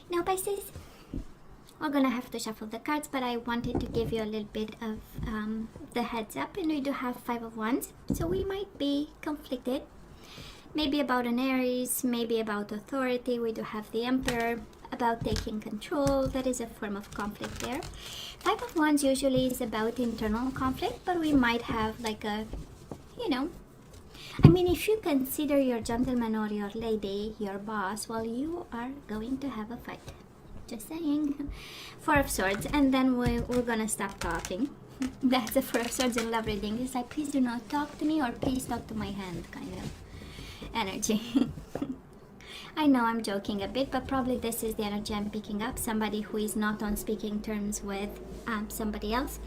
Now, Pisces, we're gonna have to shuffle the cards, but I wanted to give you a little bit of the heads up. And we do have Five of Wands, so we might be conflicted. Maybe about an Aries, maybe about authority. We do have the Emperor, about taking control. That is a form of conflict there. Five of Wands usually is about internal conflict, but we might have like a, you know, I mean, if you consider your gentleman or your lady your boss, well, you are going to have a fight. Just saying. Four of Swords, and then we're gonna stop talking. That's the Four of Swords in love reading. It's like, please do not talk to me, or please talk to my hand kind of energy. I know I'm joking a bit, but probably this is the energy I'm picking up. Somebody who is not on speaking terms with somebody else.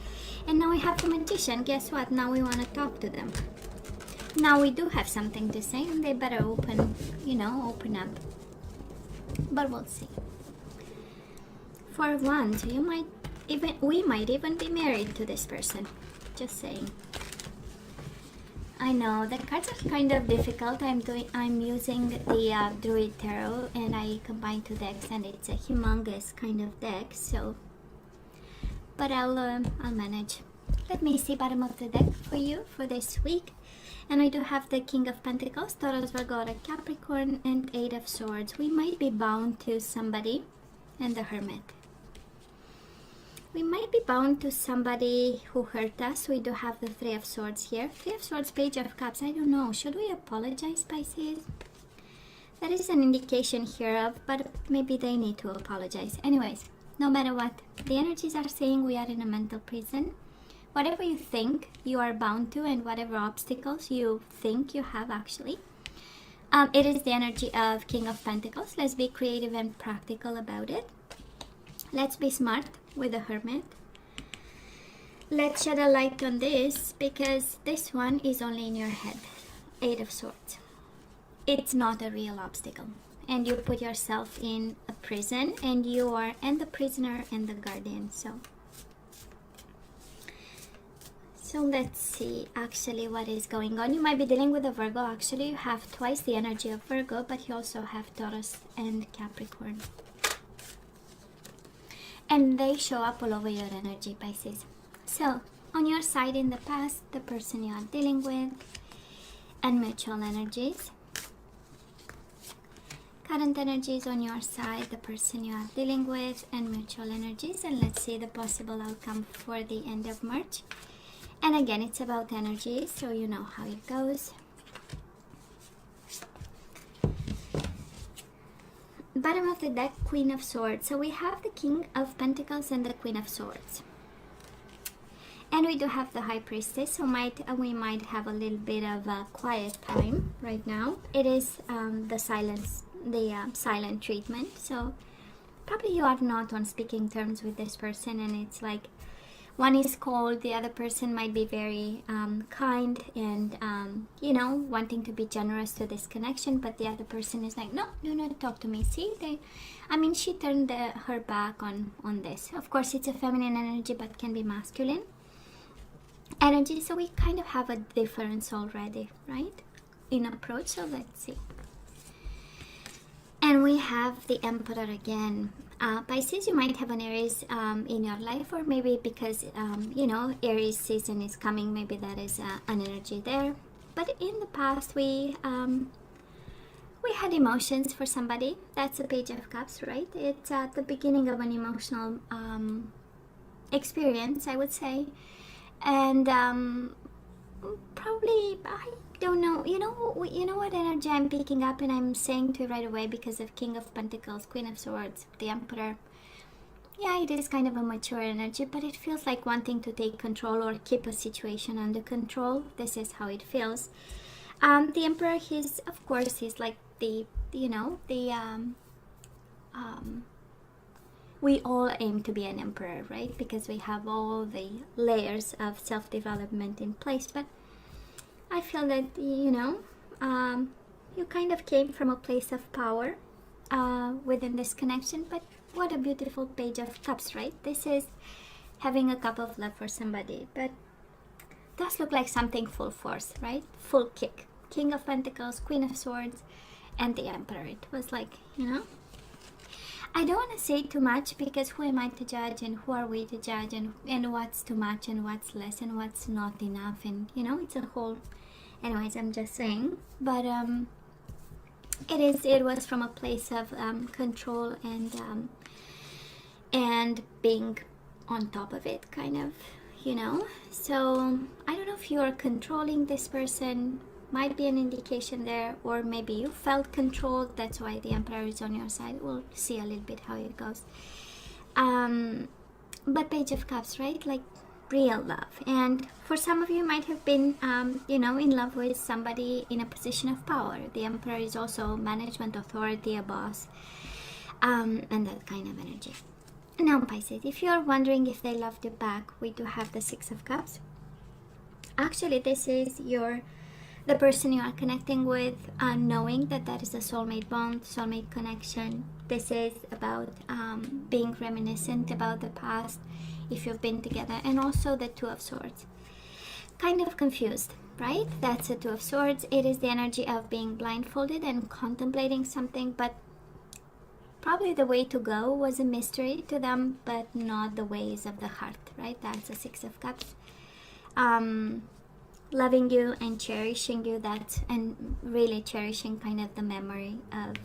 And now we have the Magician. Guess what? Now we want to talk to them. Now we do have something to say, and they better open up. But we'll see. Four of Wands. We might even be married to this person. Just saying. I know the cards are kind of difficult. I'm using the Druid Tarot, and I combined two decks, and it's a humongous kind of deck. So, but I'll manage. Let me see bottom of the deck for you for this week, and I do have the King of Pentacles, Taurus, Virgo, Capricorn, and Eight of Swords. We might be bound to somebody, and the Hermit. We might be bound to somebody who hurt us. We do have the Three of Swords here. Three of Swords, Page of Cups. I don't know. Should we apologize, Pisces? That is an indication here of, but maybe they need to apologize. Anyways, no matter what, the energies are saying we are in a mental prison. Whatever you think you are bound to, and whatever obstacles you think you have actually. It is the energy of King of Pentacles. Let's be creative and practical about it. Let's be smart with the Hermit. Let's shed a light on this, because this one is only in your head. Eight of Swords. It's not a real obstacle, and you put yourself in a prison, and you are the prisoner and the guardian. So let's see actually what is going on. You might be dealing with a Virgo. Actually, you have twice the energy of Virgo, but you also have Taurus and Capricorn. And they show up all over your energy, Pisces. So, on your side in the past, the person you are dealing with, and mutual energies. Current energies on your side, the person you are dealing with, and mutual energies. And let's see the possible outcome for the end of March. And again, it's about energies, so you know how it goes. Bottom of the deck, Queen of Swords. So we have the King of Pentacles and the Queen of Swords. And we do have the High Priestess, so we might have a little bit of a quiet time right now. It is the silent treatment. So probably you are not on speaking terms with this person, and it's like one is cold, the other person might be very kind and, wanting to be generous to this connection, but the other person is like, no, do not talk to me. See, she turned her back on this. Of course, it's a feminine energy, but can be masculine energy, so we kind of have a difference already, right, in approach. So let's see. And we have the Emperor again. Pisces, you might have an Aries in your life, or maybe because, Aries season is coming, maybe that is an energy there. But in the past, we had emotions for somebody. That's a Page of Cups, right? It's at the beginning of an emotional experience, I would say. And probably, I don't know, you know what energy I'm picking up, and I'm saying to you right away because of King of Pentacles, Queen of Swords, the Emperor. Yeah, it is kind of a mature energy, but it feels like wanting to take control or keep a situation under control. This is how it feels. The Emperor, he's like we all aim to be an emperor, right? Because we have all the layers of self-development in place. But I feel that, you kind of came from a place of power within this connection. But what a beautiful Page of Cups, right? This is having a cup of love for somebody. But it does look like something full force, right? Full kick. King of Pentacles, Queen of Swords, and the Emperor. It was like, I don't want to say too much, because who am I to judge, and who are we to judge, and what's too much and what's less and what's not enough, and it's a whole, anyways, I'm just saying. But it was from a place of control and being on top of it, kind of, so I don't know if you are controlling this person. Might be an indication there, or maybe you felt controlled, that's why the Emperor is on your side. We'll see a little bit how it goes. But Page of Cups, right? Like real love. And for some of you might have been in love with somebody in a position of power. The Emperor is also management, authority, a boss, and that kind of energy. Now, Pisces, if you are wondering if they loved you back, we do have the Six of Cups. Actually, this is the person you are connecting with, knowing that is a soulmate bond, soulmate connection. This is about being reminiscent about the past, if you've been together. And also the Two of Swords. Kind of confused, right? That's the Two of Swords. It is the energy of being blindfolded and contemplating something, but probably the way to go was a mystery to them, but not the ways of the heart, right? That's the Six of Cups. Loving you and cherishing you, and really cherishing kind of the memory of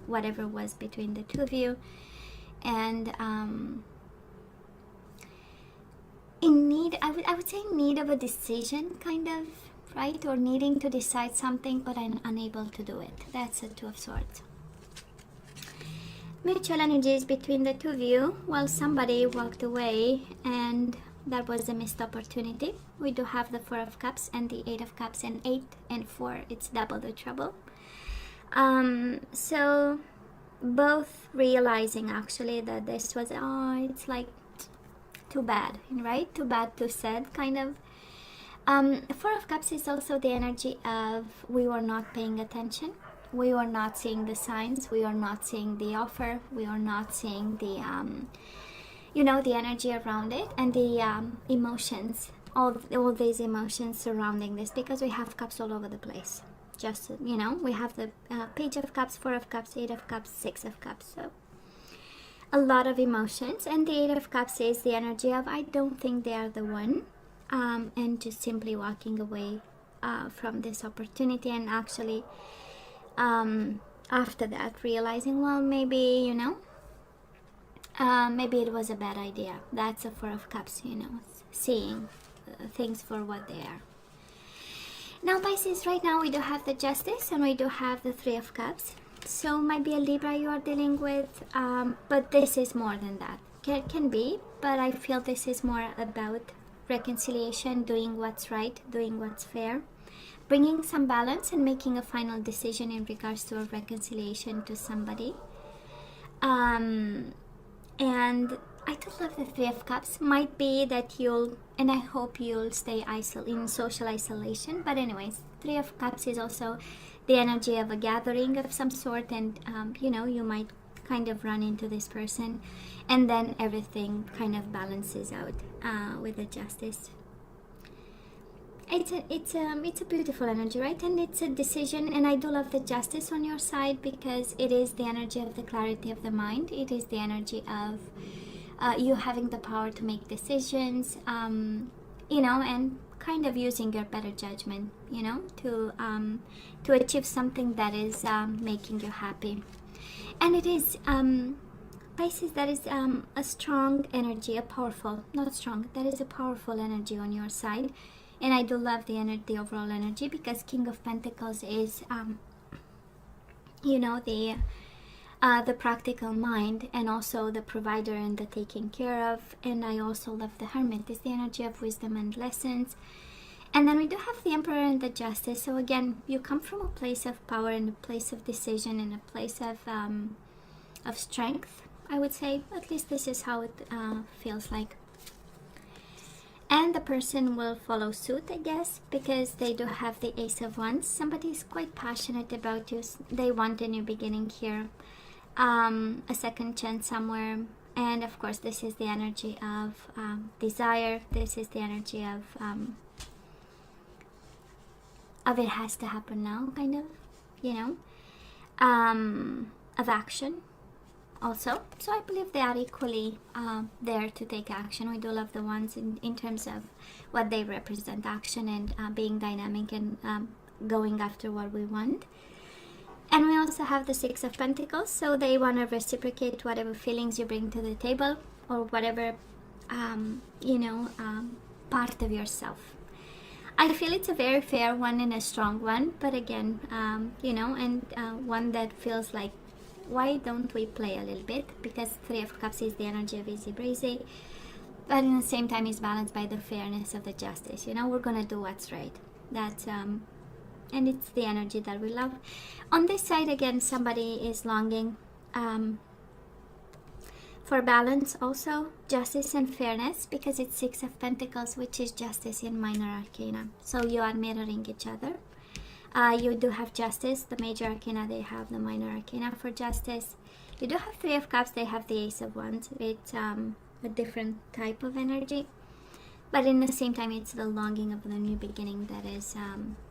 whatever was between the two of you, and in need, I would say need of a decision, kind of, right? Or needing to decide something but I'm unable to do it. That's the Two of Swords. Mutual energies between the two of you. Well, somebody walked away and that was a missed opportunity. We do have the Four of Cups and the Eight of Cups, and 8 and 4, it's double the trouble. So both realizing actually that this was, it's like too bad, right? Too bad, too sad, kind of. Four of Cups is also the energy of we were not paying attention. We were not seeing the signs. We are not seeing the offer. We are not seeing the the energy around it, and the emotions, all these emotions surrounding this, because we have cups all over the place. Just, we have the Page of Cups, Four of Cups, Eight of Cups, Six of Cups. So a lot of emotions. And the Eight of Cups is the energy of I don't think they are the one, and just simply walking away from this opportunity, and actually after that realizing, well, maybe maybe it was a bad idea. That's a Four of Cups, seeing things for what they are. Now, Pisces, right now we do have the Justice and we do have the Three of Cups. So might be a Libra you are dealing with, but this is more than that. Can be, but I feel this is more about reconciliation, doing what's right, doing what's fair, bringing some balance and making a final decision in regards to a reconciliation to somebody. And I do love the Three of Cups. Might be that and I hope you'll stay in social isolation. But anyways, Three of Cups is also the energy of a gathering of some sort, and you might kind of run into this person, and then everything kind of balances out with the Justice. It's a beautiful energy, right? And it's a decision, and I do love the Justice on your side, because it is the energy of the clarity of the mind. It is the energy of you having the power to make decisions, and kind of using your better judgment, to achieve something that is making you happy. And it is Pisces, that is a strong energy, a powerful, not strong, that is a powerful energy on your side. And I do love the overall energy, because King of Pentacles is the practical mind, and also the provider and the taking care of. And I also love the Hermit. It's the energy of wisdom and lessons. And then we do have the Emperor and the Justice. So again, you come from a place of power and a place of decision and a place of strength, I would say. At least this is how it feels like. And the person will follow suit, I guess, because they do have the Ace of Wands. Somebody is quite passionate about you. They want a new beginning here, a second chance somewhere. And of course, this is the energy of desire. This is the energy of it has to happen now, kind of, of action. also. So I believe they are equally there to take action. We do love the ones in terms of what they represent, action and being dynamic and going after what we want. And we also have the Six of Pentacles, so they want to reciprocate whatever feelings you bring to the table, or whatever part of yourself. I feel it's a very fair one and a strong one, but again, one that feels like, why don't we play a little bit? Because Three of Cups is the energy of easy breezy, but at the same time is balanced by the fairness of the justice. We're gonna do what's right. That's and it's the energy that we love. On this side, again, somebody is longing for balance also, justice and fairness, because it's Six of Pentacles, which is justice in minor arcana. So you are mirroring each other. You do have justice, the major arcana, they have the minor arcana for justice. You do have Three of Cups, they have the Ace of Wands. It's a different type of energy, but in the same time, it's the longing of the new beginning that is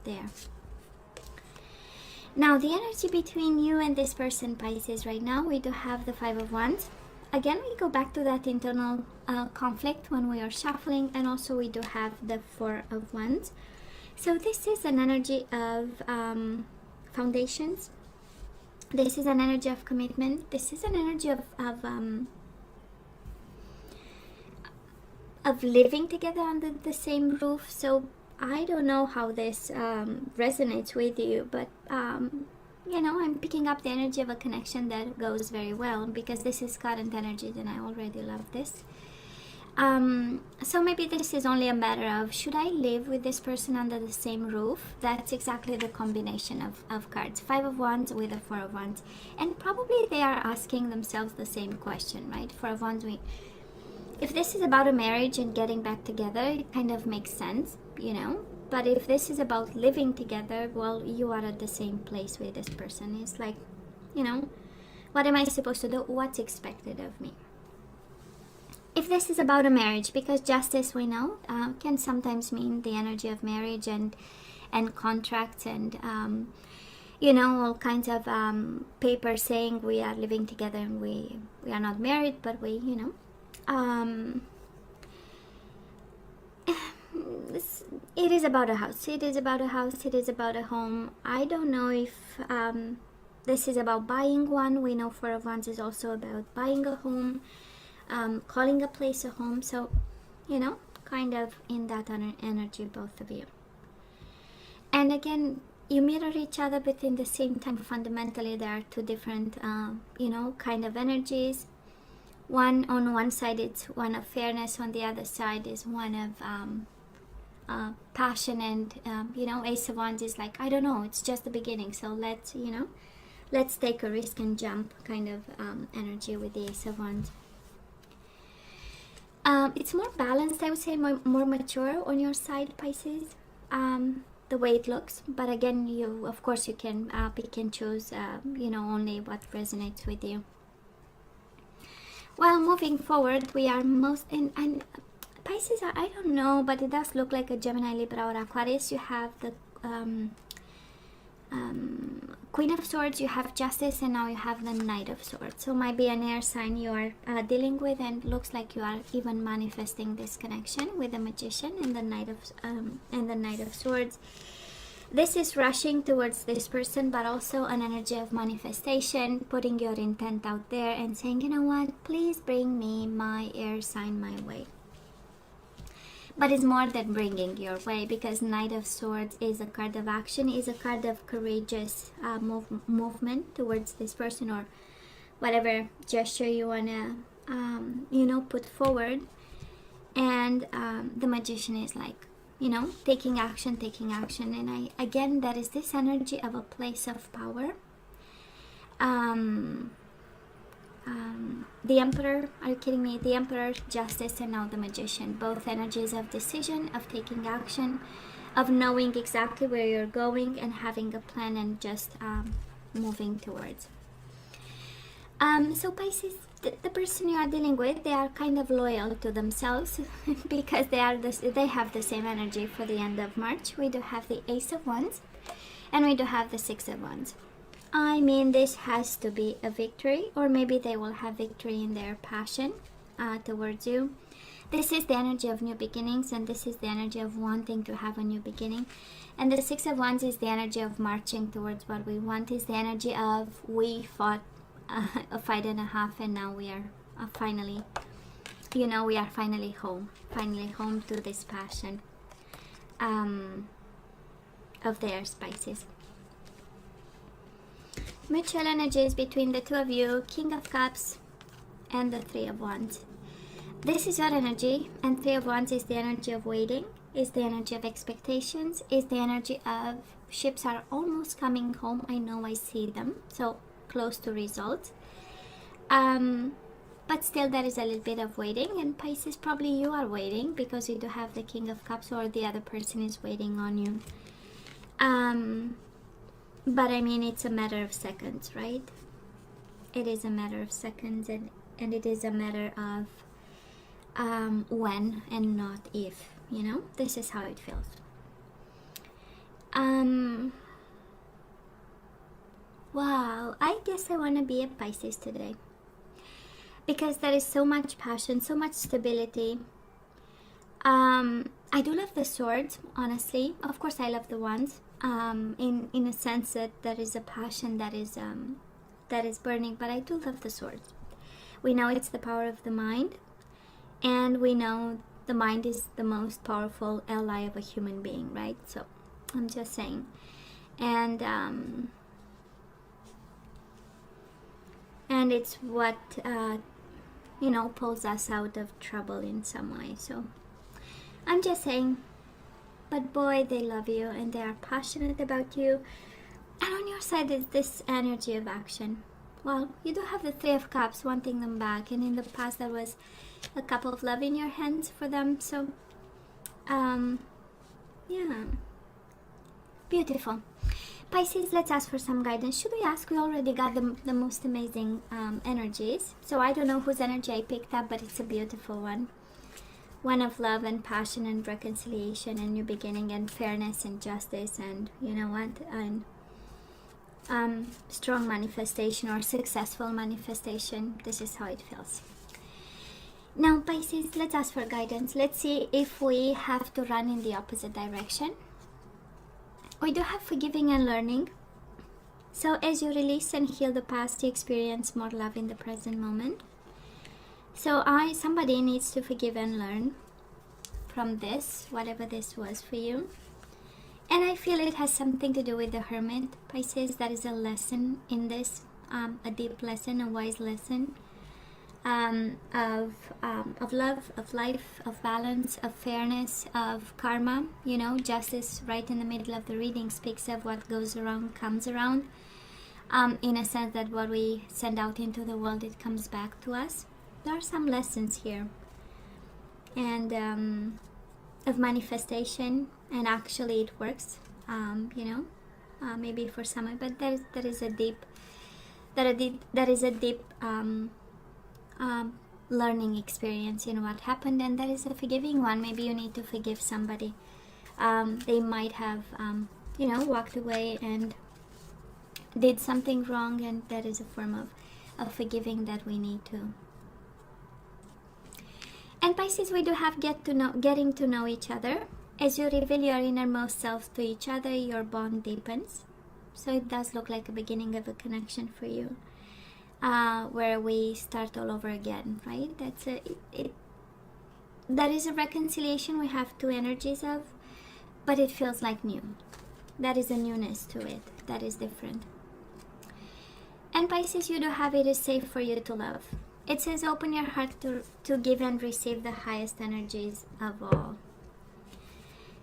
there. Now, the energy between you and this person, Pisces, right now, we do have the Five of Wands. Again, we go back to that internal conflict when we are shuffling, and also we do have the Four of Wands. So this is an energy of foundations. This is an energy of commitment. This is an energy of living together under the same roof. So I don't know how this resonates with you, but I'm picking up the energy of a connection that goes very well, because this is current energy and I already love this. So maybe this is only a matter of, should I live with this person under the same roof? That's exactly the combination of cards. Five of Wands with a Four of Wands. And probably they are asking themselves the same question, right? Four of Wands, if this is about a marriage and getting back together, it kind of makes sense, But if this is about living together, well, you are at the same place with this person. It's like, what am I supposed to do? What's expected of me? If this is about a marriage, because justice, we know, can sometimes mean the energy of marriage and contracts and, all kinds of papers saying we are living together and we are not married, but it is about a house. It is about a house. It is about a home. I don't know if this is about buying one. We know Four of Wands is also about buying a home, calling a place a home. So, kind of in that energy, both of you. And again, you mirror each other, but in the same time, fundamentally, there are two different, kind of energies. On one side, it's one of fairness. On the other side is one of passion and, Ace of Wands is like, I don't know, it's just the beginning. So let's take a risk and jump kind of energy with the Ace of Wands. It's more balanced, I would say, more mature on your side, Pisces, the way it looks. But again, of course, you can pick and choose, only what resonates with you. Well, moving forward, we are and Pisces, I don't know, but it does look like a Gemini, Libra, or Aquarius. You have the Queen of Swords, you have Justice, and now you have the Knight of Swords. So might be an air sign you are dealing with, and looks like you are even manifesting this connection with the Magician and the Knight of Swords. This is rushing towards this person, but also an energy of manifestation, putting your intent out there and saying, you know what, please bring me my air sign my way. But it's more than bringing your way, because Knight of Swords is a card of action, is a card of courageous movement towards this person, or whatever gesture you want to, put forward. And the Magician is like, taking action. And again, that is this energy of a place of power. The Emperor, are you kidding me? The Emperor, Justice, and now the Magician. Both energies of decision, of taking action, of knowing exactly where you're going and having a plan and just moving towards. So Pisces, the person you are dealing with, they are kind of loyal to themselves because they have the same energy for the end of March. We do have the Ace of Wands and we do have the Six of Wands. I mean, this has to be a victory, or maybe they will have victory in their passion towards you. This is the energy of new beginnings, and this is the energy of wanting to have a new beginning. And the Six of Wands is the energy of marching towards what we want, is the energy of we fought a fight and a half, and now we are finally, you know, we are finally home to this passion of theirs, Pisces. Mutual energies between the two of you, King of Cups and the Three of Wands. This is your energy, and Three of Wands is the energy of waiting, is the energy of expectations, is the energy of ships are almost coming home. I know, I see them, so close to results. But still there is a little bit of waiting, and Pisces, probably you are waiting because you do have the King of Cups, or the other person is waiting on you. But I mean, it's a matter of seconds, right? It is a matter of seconds, and it is a matter of when and not if, you know. This is how it feels. Wow, I guess I want to be a Pisces today, because there is so much passion, so much stability. I do love the swords, honestly. Of course I love the wands, in a sense that there is a passion that is burning, but I do love the swords. We know it's the power of the mind, and we know the mind is the most powerful ally of a human being, right? So I'm just saying. And it's what you know, pulls us out of trouble in some way. So I'm just saying. But boy, they love you, and they are passionate about you. And on your side is this energy of action. Well, you do have the Three of Cups, wanting them back, and in the past there was a cup of love in your hands for them. So yeah, beautiful. Pisces, let's ask for some guidance. Should we ask? We already got the most amazing energies, so I don't know whose energy I picked up, but it's a beautiful one. One of love and passion and reconciliation and new beginning and fairness and justice, and you know what, and strong manifestation or successful manifestation. This is how it feels. Now Pisces, let's ask for guidance. Let's see if we have to run in the opposite direction. We do have forgiving and learning. So as you release and heal the past, you experience more love in the present moment. So somebody needs to forgive and learn from this, whatever this was for you. And I feel it has something to do with the Hermit, Pisces. That is a lesson in this, a deep lesson, a wise lesson of love, of life, of balance, of fairness, of karma. You know, justice right in the middle of the reading speaks of what goes around comes around. In a sense that what we send out into the world, it comes back to us. There are some lessons here, and of manifestation, and actually it works. You know, maybe for some, but there is a deep learning experience in what happened, and there is a forgiving one. Maybe you need to forgive somebody. They might have you know, walked away and did something wrong, and that is a form of forgiving that we need to. And Pisces, we do have getting to know each other. As you reveal your innermost self to each other, your bond deepens. So it does look like a beginning of a connection for you, where we start all over again, right? That is a reconciliation we have two energies of, but it feels like new. That is a newness to it. That is different. And Pisces, you do have it is safe for you to love. It says open your heart to give and receive the highest energies of all.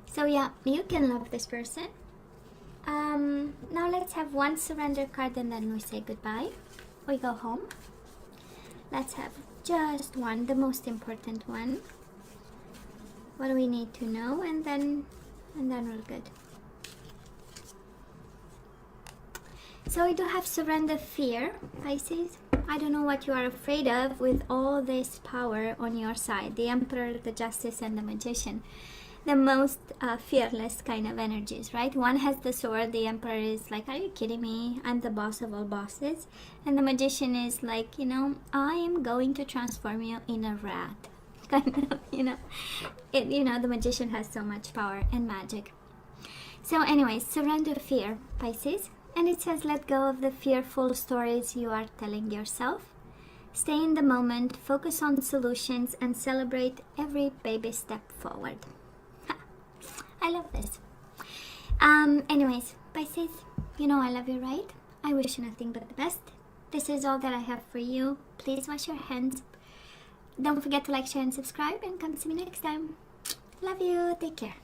So yeah, you can love this person. Now let's have one surrender card, and then we say goodbye. We go home. Let's have just one, the most important one. What do we need to know? And then we're good. So we do have surrender fear, Pisces. I don't know what you are afraid of with all this power on your side. The Emperor, the Justice, and the Magician. the most fearless kind of energies, right? One has the sword. The Emperor is like, are you kidding me? I'm the boss of all bosses. And the Magician is like, you know, I am going to transform you in a rat. Kind of, you know. The Magician has so much power and magic. So anyways, surrender fear, Pisces. And it says, let go of the fearful stories you are telling yourself. Stay in the moment, focus on solutions, and celebrate every baby step forward. I love this. Anyways, Pisces, you know I love you, right? I wish you nothing but the best. This is all that I have for you. Please wash your hands. Don't forget to like, share, and subscribe, and come see me next time. Love you. Take care.